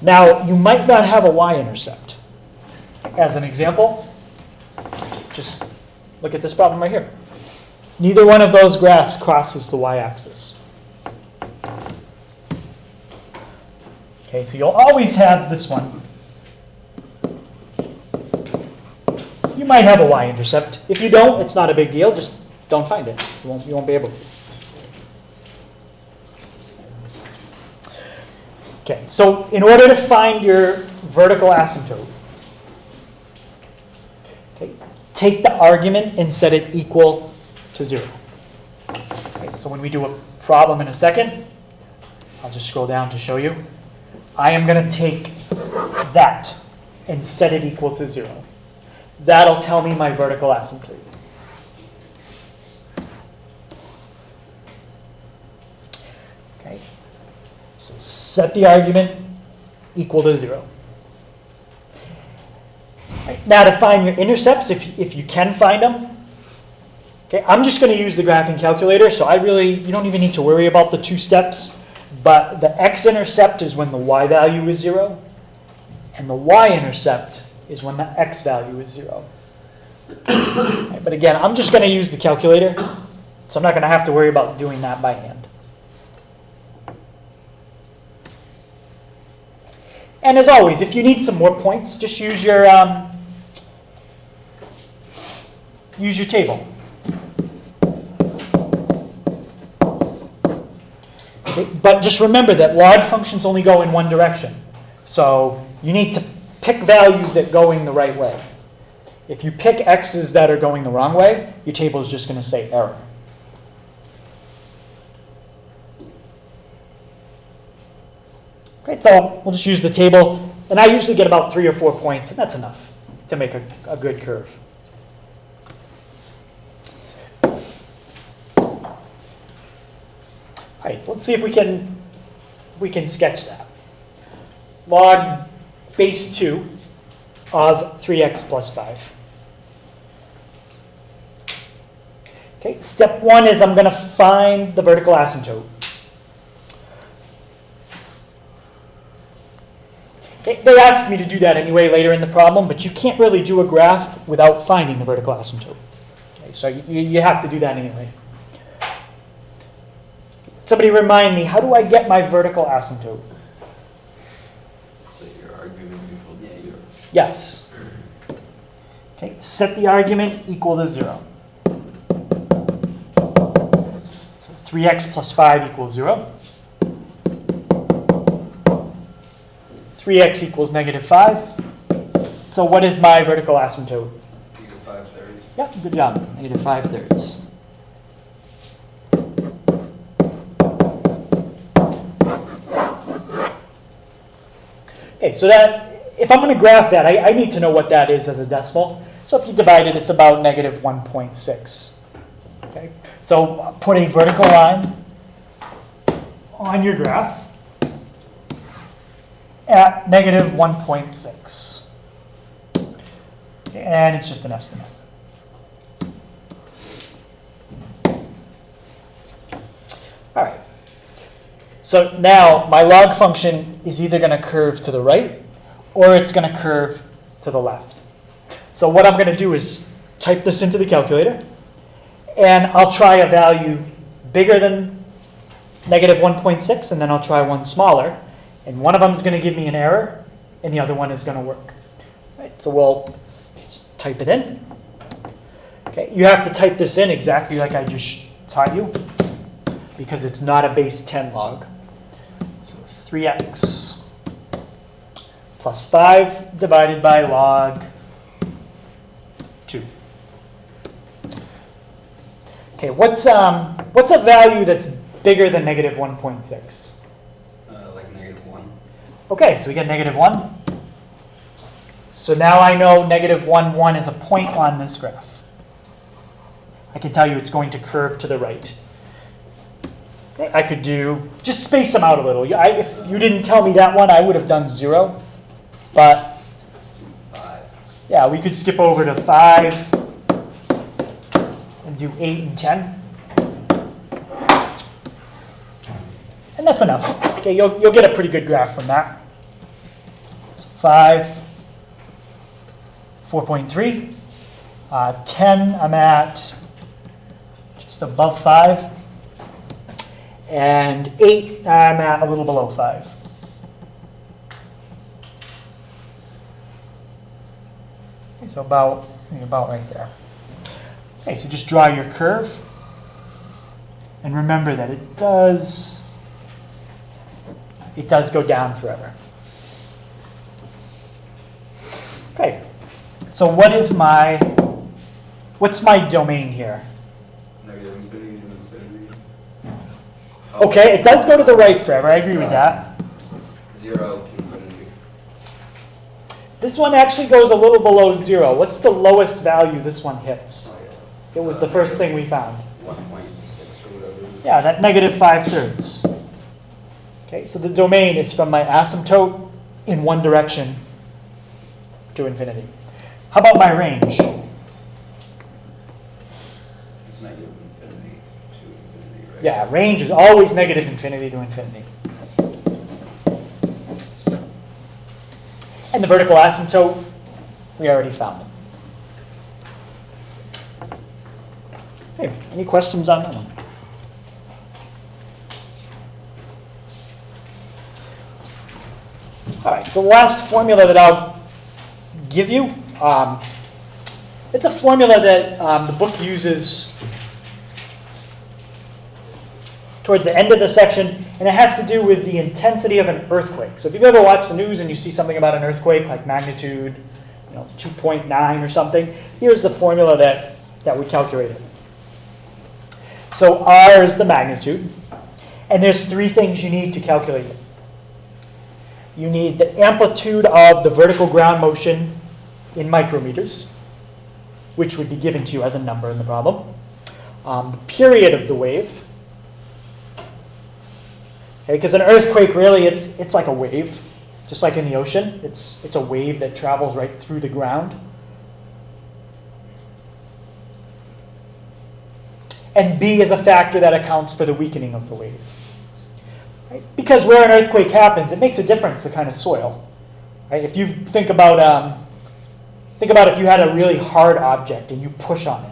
Now, you might not have a y-intercept. As an example, just look at this problem right here. Neither one of those graphs crosses the y-axis. Okay, so you'll always have this one. You might have a y-intercept. If you don't, it's not a big deal. Just don't find it. You won't be able to. Okay, so in order to find your vertical asymptote, okay, take the argument and set it equal to 0. Okay, so when we do a problem in a second, I'll just scroll down to show you. I am going to take that and set it equal to 0. That'll tell me my vertical asymptote. Okay, so set the argument equal to 0. Right, now to find your intercepts, if you can find them, okay, I'm just going to use the graphing calculator, so you don't even need to worry about the 2 steps. But the x-intercept is when the y value is 0, and the y-intercept is when the x value is 0. Right, but again, I'm just going to use the calculator, so I'm not going to have to worry about doing that by hand. And as always, if you need some more points, just use your table. Okay, but just remember that log functions only go in one direction. So you need to pick values that go in the right way. If you pick x's that are going the wrong way, your table is just going to say error. Okay, so we'll just use the table. And I usually get about 3 or 4 points, and that's enough to make a good curve. All right, so let's see if we can sketch that. Log base 2 of 3x plus 5. Okay, step 1 is I'm going to find the vertical asymptote. Okay, they asked me to do that anyway later in the problem, but you can't really do a graph without finding the vertical asymptote. Okay, so you have to do that anyway. Somebody remind me, how do I get my vertical asymptote? Set your argument equal to 0. Yes. Okay, set the argument equal to 0. So 3x plus 5 equals 0. 3x equals negative 5. So what is my vertical asymptote? Negative 5/3. Yeah, good job. Negative 5/3. Okay, so that, if I'm going to graph that, I need to know what that is as a decimal. So if you divide it, it's about negative 1.6. Okay, so put a vertical line on your graph at negative 1.6. Okay, and it's just an estimate. All right. So now my log function is either going to curve to the right or it's going to curve to the left. So what I'm going to do is type this into the calculator, and I'll try a value bigger than negative 1.6, and then I'll try one smaller. And one of them is going to give me an error, and the other one is going to work. Right, so we'll just type it in. Okay, you have to type this in exactly like I just taught you, because it's not a base 10 log. So 3x plus 5 divided by log 2. Okay, what's a value that's bigger than negative 1.6? Like negative 1. Okay, so we get negative 1. So now I know negative 1, 1 is a point on this graph. I can tell you it's going to curve to the right. Okay, I could do, just space them out a little. If you didn't tell me that one, I would have done 0. But 5. yeah, we could skip over to 5 and do 8 and 10. And that's enough. Okay, you'll get a pretty good graph from that. So 5, 4.3. 10, I'm at just above 5. And 8, I'm at a little below 5. Okay, so about right there. Okay, so just draw your curve. And remember that it does go down forever. Okay, so what's my domain here? Negative infinity to infinity. Okay, it does go to the right forever. I agree with that. 0 to infinity. This one actually goes a little below 0. What's the lowest value this one hits? It was the first thing we found. 1.6 or whatever. Yeah, that negative 5/3. Okay, so the domain is from my asymptote in one direction to infinity. How about my range? It's negative infinity to infinity, right? Yeah, range is always negative infinity to infinity. And the vertical asymptote, we already found it. Okay, any questions on that one? All right, so the last formula that I'll give you, it's a formula that the book uses towards the end of the section, and it has to do with the intensity of an earthquake. So if you've ever watched the news and you see something about an earthquake, like magnitude 2.9 or something, here's the formula that we calculated. So R is the magnitude, and there's 3 things you need to calculate it. You need the amplitude of the vertical ground motion in micrometers, which would be given to you as a number in the problem. The period of the wave. Okay, because an earthquake, really, it's like a wave, just like in the ocean. It's a wave that travels right through the ground. And B is a factor that accounts for the weakening of the wave. Right? Because where an earthquake happens, it makes a difference, the kind of soil. Right? If you think about if you had a really hard object and you push on it.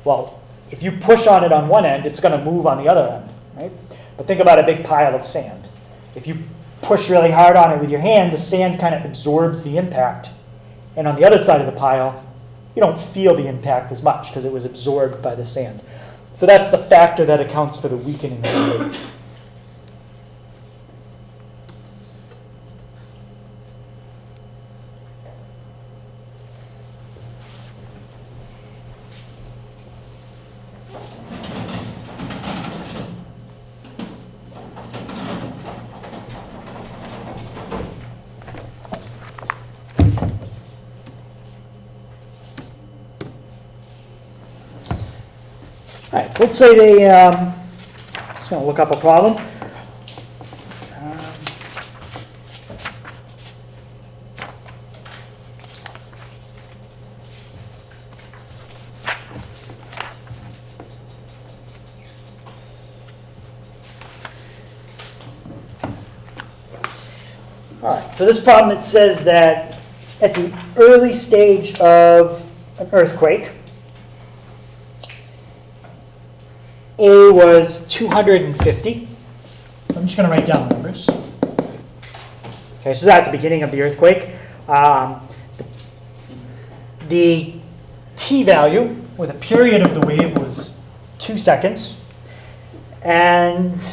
Well, if you push on it on one end, it's going to move on the other end. Right? But think about a big pile of sand. If you push really hard on it with your hand, the sand kind of absorbs the impact. And on the other side of the pile, you don't feel the impact as much because it was absorbed by the sand. So that's the factor that accounts for the weakening of the wave. right, so let's say they, just going to look up a problem. All right, so this problem, it says that at the early stage of an earthquake, A was 250. So I'm just going to write down the numbers. Okay, so that's at the beginning of the earthquake. The T value, or the period of the wave, was 2 seconds. And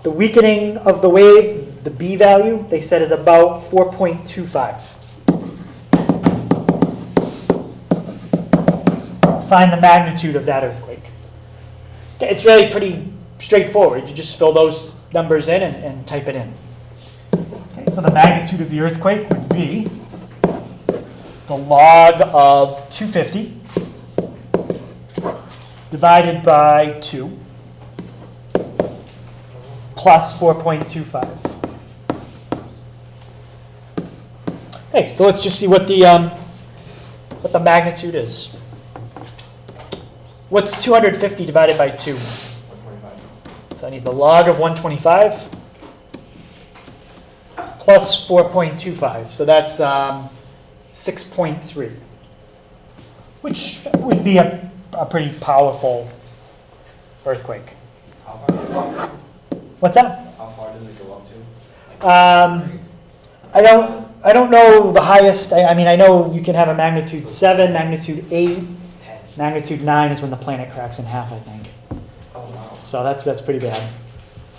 the weakening of the wave, the B value, they said is about 4.25. Find the magnitude of that earthquake. It's really pretty straightforward. You just fill those numbers in and type it in. Okay, so the magnitude of the earthquake would be the log of 250 divided by 2 plus 4.25. Okay, so let's just see what the magnitude is. What's 250 divided by 2? 125. So I need the log of 125 plus 4.25. So that's 6.3, which would be a pretty powerful earthquake. How far? What's that? How far does it go up to? I don't know the highest. I mean, I know you can have a magnitude 7, magnitude 8. 10. Magnitude 9 is when the planet cracks in half, I think. Oh wow. So that's pretty bad.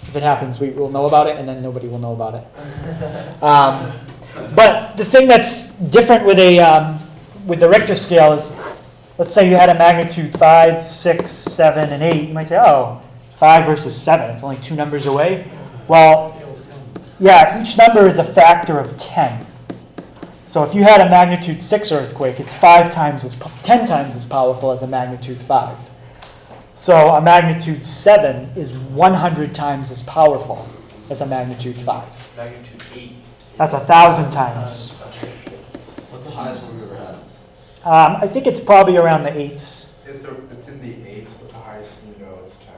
If it happens, we will know about it, and then nobody will know about it. But the thing that's different with the Richter scale is, let's say you had a magnitude 5, 6, 7, and 8. You might say, oh, 5 versus 7. It's only 2 numbers away. Well, yeah, each number is a factor of 10. So if you had a magnitude 6 earthquake, it's 10 times as powerful as a magnitude 5. So a magnitude 7 is 100 times as powerful as a magnitude 5. Magnitude 8. That's 1,000 times. What's the highest one we've ever had? I think it's probably around the 8s. It's in the 8s, but the highest you go is 10.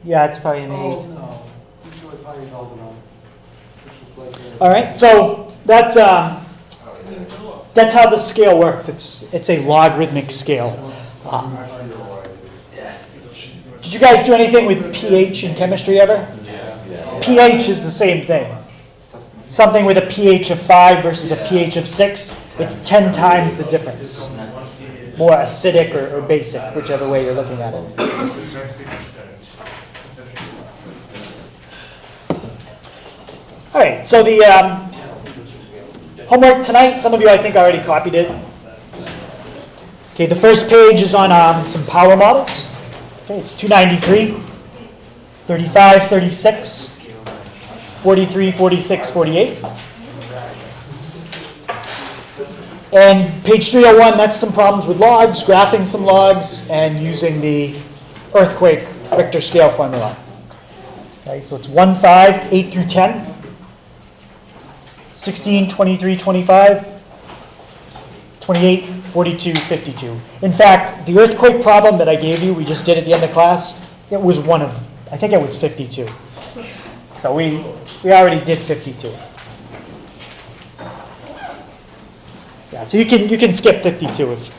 Yeah, it's probably in the Oh, 8s. no. You can go as high as Algernon, which is like All right, so that's how the scale works. It's a logarithmic scale. Actually, you're right. Did you guys do anything with pH in chemistry ever? Yeah. pH is the same thing. Something with a pH of 5 versus a pH of 6, it's 10 times the difference. More acidic or basic, whichever way you're looking at it. All right, so the homework tonight, some of you I think already copied it. Okay, the first page is on some power models. Okay, it's 293, 35, 36, 43, 46, 48. And page 301, that's some problems with logs, graphing some logs, and using the earthquake Richter scale formula. Okay, so it's 1, 5, 8 through 10, 16, 23, 25, 28, 42, 52. In fact, the earthquake problem that I gave you, we just did at the end of class, it was I think it was 52. So we already did 52. Yeah, so you can skip 52 if